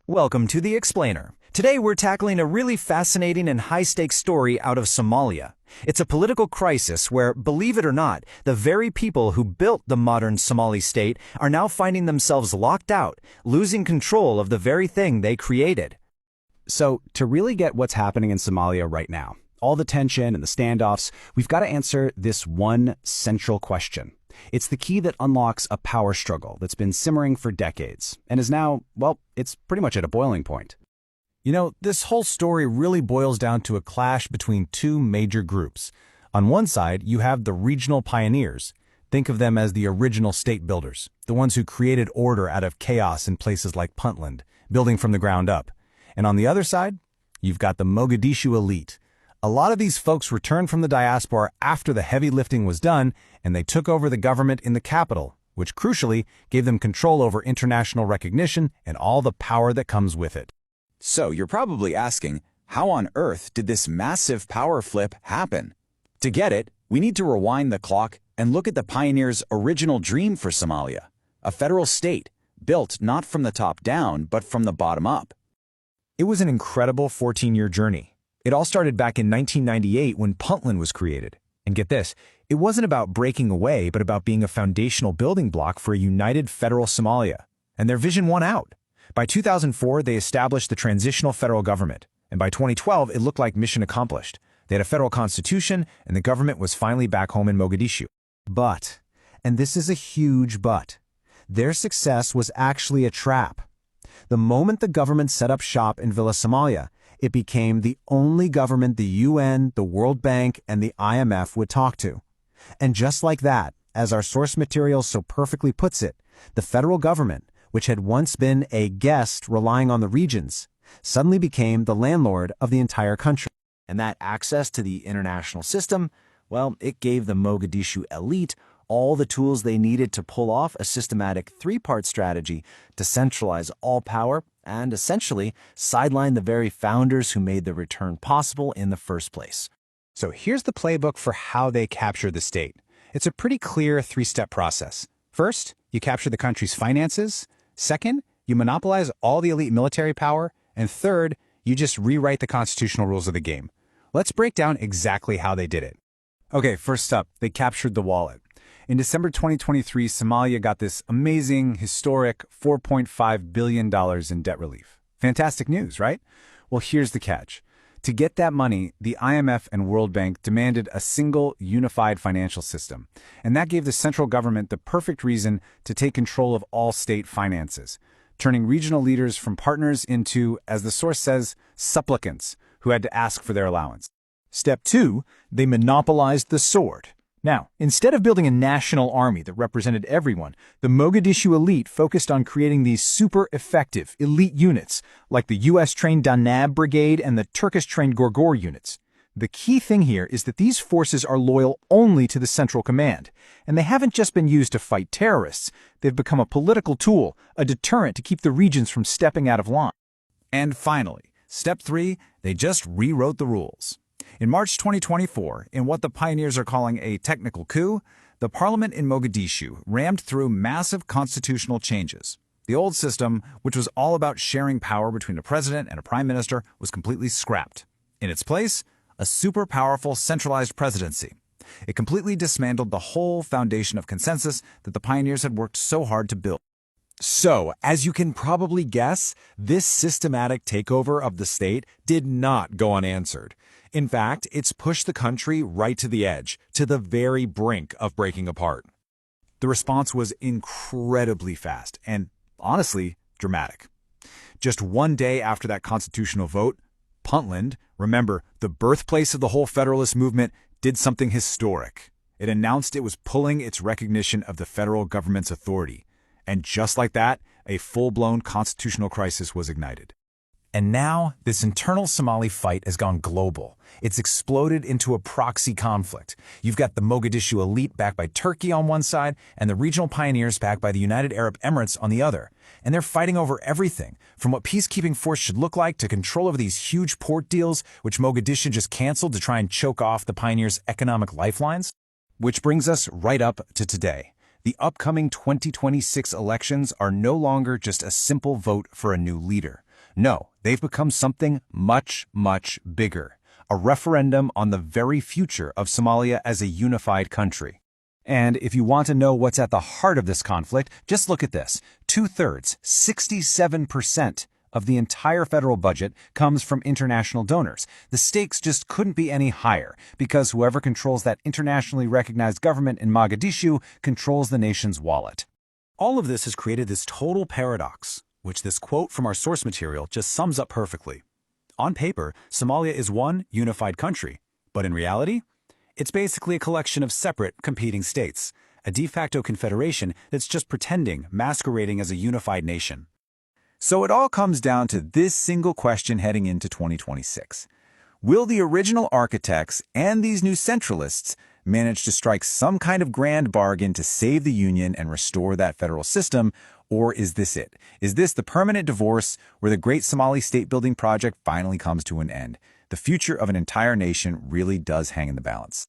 Welcome to The Explainer. Today we're tackling a really fascinating and high-stakes story out of Somalia. It's a political crisis where, believe it or not, the very people who built the modern Somali state are now finding themselves locked out, losing control of the very thing they created. So, to really get what's happening in Somalia right now, all the tension and the standoffs, we've got to answer this one central question. It's the key that unlocks a power struggle that's been simmering for decades and is now, well, it's pretty much at a boiling point. You know, this whole story really boils down to a clash between two major groups. On one side, you have the regional pioneers. Think of them as the original state builders, the ones who created order out of chaos in places like Puntland, building from the ground up. And on the other side, you've got the Mogadishu elite. A lot of these folks returned from the diaspora after the heavy lifting was done, and they took over the government in the capital, which crucially gave them control over international recognition and all the power that comes with it. So you're probably asking, how on earth did this massive power flip happen? To get it, we need to rewind the clock and look at the pioneers' original dream for Somalia, a federal state, built not from the top down, but from the bottom up. It was an incredible 14-year journey. It all started back in 1998 when Puntland was created. And get this, it wasn't about breaking away, but about being a foundational building block for a united federal Somalia. And their vision won out. By 2004, they established the transitional federal government. And by 2012, it looked like mission accomplished. They had a federal constitution, and the government was finally back home in Mogadishu. But, and this is a huge but, their success was actually a trap. The moment the government set up shop in Villa Somalia, it became the only government the UN, the World Bank, and the IMF would talk to. And just like that, as our source material so perfectly puts it, the federal government, which had once been a guest relying on the regions, suddenly became the landlord of the entire country. And that access to the international system, well, it gave the Mogadishu elite all the tools they needed to pull off a systematic three-part strategy to centralize all power and essentially sideline the very founders who made the return possible in the first place. So here's the playbook for how they capture the state. It's a pretty clear three-step process. First, you capture the country's finances. Second, you monopolize all the elite military power. And third, you just rewrite the constitutional rules of the game. Let's break down exactly how they did it. Okay, first up, they captured the wallet. In December 2023, Somalia got this amazing, historic $4.5 billion in debt relief. Fantastic news, right? Well, here's the catch. To get that money, the IMF and World Bank demanded a single, unified financial system. And that gave the central government the perfect reason to take control of all state finances, turning regional leaders from partners into, as the source says, supplicants who had to ask for their allowance. Step 2, they monopolized the sword. Now, instead of building a national army that represented everyone, the Mogadishu elite focused on creating these super effective elite units, like the US-trained Danab Brigade and the Turkish-trained Gorgor units. The key thing here is that these forces are loyal only to the central command, and they haven't just been used to fight terrorists. They've become a political tool, a deterrent to keep the regions from stepping out of line. And finally, step 3, they just rewrote the rules. In March 2024, in what the pioneers are calling a technical coup, the parliament in Mogadishu rammed through massive constitutional changes. The old system, which was all about sharing power between a president and a prime minister, was completely scrapped. In its place, a super powerful centralized presidency. It completely dismantled the whole foundation of consensus that the pioneers had worked so hard to build. So, as you can probably guess, this systematic takeover of the state did not go unanswered. In fact, it's pushed the country right to the edge, to the very brink of breaking apart. The response was incredibly fast and, honestly, dramatic. Just one day after that constitutional vote, Puntland, remember, the birthplace of the whole federalist movement, did something historic. It announced it was pulling its recognition of the federal government's authority. And just like that, a full-blown constitutional crisis was ignited. And now, this internal Somali fight has gone global. It's exploded into a proxy conflict. You've got the Mogadishu elite backed by Turkey on one side and the regional pioneers backed by the United Arab Emirates on the other. And they're fighting over everything, from what peacekeeping force should look like to control over these huge port deals, which Mogadishu just canceled to try and choke off the pioneers' economic lifelines. Which brings us right up to today. The upcoming 2026 elections are no longer just a simple vote for a new leader. No, they've become something much, much bigger. A referendum on the very future of Somalia as a unified country. And if you want to know what's at the heart of this conflict, just look at this. 2/3, 67% of the entire federal budget comes from international donors. The stakes just couldn't be any higher, because whoever controls that internationally recognized government in Mogadishu controls the nation's wallet. All of this has created this total paradox, which this quote from our source material just sums up perfectly. On paper, Somalia is one unified country, but in reality, it's basically a collection of separate, competing states, a de facto confederation that's just pretending, masquerading as a unified nation. So it all comes down to this single question heading into 2026. Will the original architects and these new centralists manage to strike some kind of grand bargain to save the Union and restore that federal system, or is this it? Is this the permanent divorce where the great Somali state-building project finally comes to an end? The future of an entire nation really does hang in the balance.